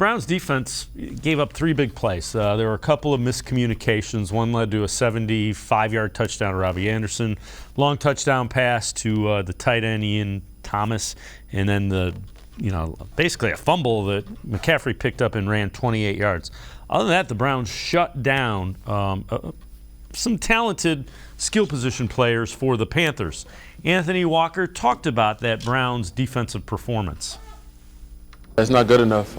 Browns defense gave up 3 big plays. There were a couple of miscommunications. One led to a 75-yard touchdown to Robbie Anderson, long touchdown pass to the tight end Ian Thomas, and then basically a fumble that McCaffrey picked up and ran 28 yards. Other than that, the Browns shut down some talented skill position players for the Panthers. Anthony Walker talked about that Browns defensive performance. It's not good enough.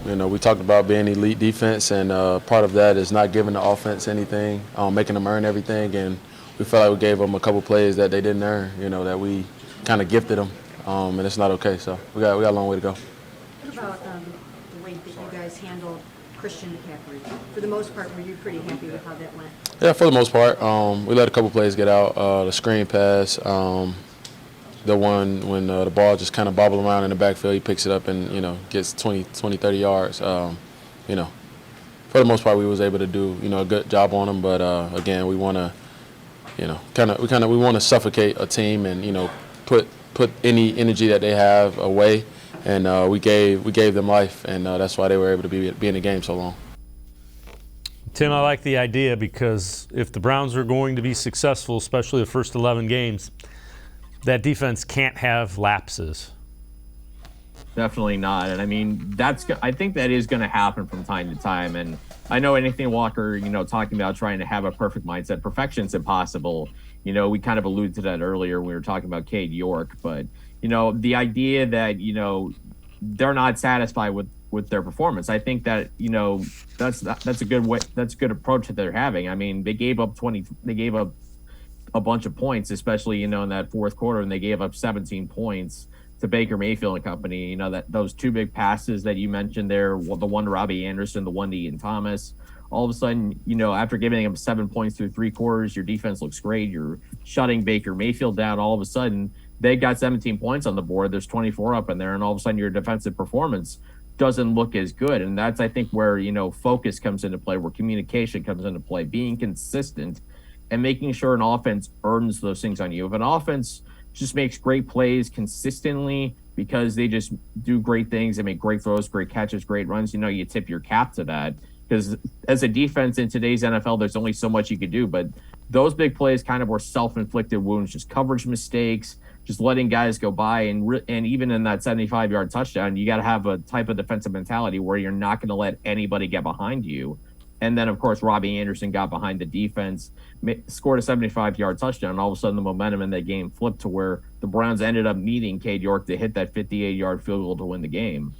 We talked about being elite defense, and part of that is not giving the offense anything, making them earn everything, and we felt like we gave them a couple plays that they didn't earn, that we kind of gifted them, and it's not okay. So we got a long way to go. What about the way that you guys handled Christian McCaffrey? For the most part, were you pretty happy with how that went? Yeah, for the most part. We let a couple plays get out. The screen pass, the one when the ball just kind of bobbled around in the backfield, he picks it up and, gets 20, 30 yards. For the most part, we was able to do, a good job on them. But, again, we want to, we want to suffocate a team and, put any energy that they have away. And we gave them life, and that's why they were able to be in the game so long. Tim, I like the idea because if the Browns are going to be successful, especially the first 11 games, that defense can't have lapses. Definitely not. And I mean, I think that is going to happen from time to time. And I know anything Walker, talking about trying to have a perfect mindset, perfection's impossible. We kind of alluded to that earlier when we were talking about Cade York, but the idea that, they're not satisfied with their performance. I think that, that's a good way. That's a good approach that they're having. I mean, they gave up a bunch of points, especially, in that fourth quarter, and they gave up 17 points to Baker Mayfield and company. That those 2 big passes that you mentioned there, the one to Robbie Anderson, the one to Ian Thomas, all of a sudden, after giving them 7 points through 3 quarters, your defense looks great. You're shutting Baker Mayfield down. All of a sudden, they got 17 points on the board. There's 24 up in there, and all of a sudden your defensive performance doesn't look as good. And that's, I think, where, focus comes into play, where communication comes into play, being consistent and making sure an offense earns those things on you. If an offense just makes great plays consistently because they just do great things, they make great throws, great catches, great runs, you tip your cap to that. Because as a defense in today's NFL, there's only so much you could do. But those big plays kind of were self-inflicted wounds, just coverage mistakes, just letting guys go by. And even in that 75-yard touchdown, you got to have a type of defensive mentality where you're not going to let anybody get behind you. And then, of course, Robbie Anderson got behind the defense, scored a 75-yard touchdown, and all of a sudden the momentum in that game flipped to where the Browns ended up needing Cade York to hit that 58-yard field goal to win the game.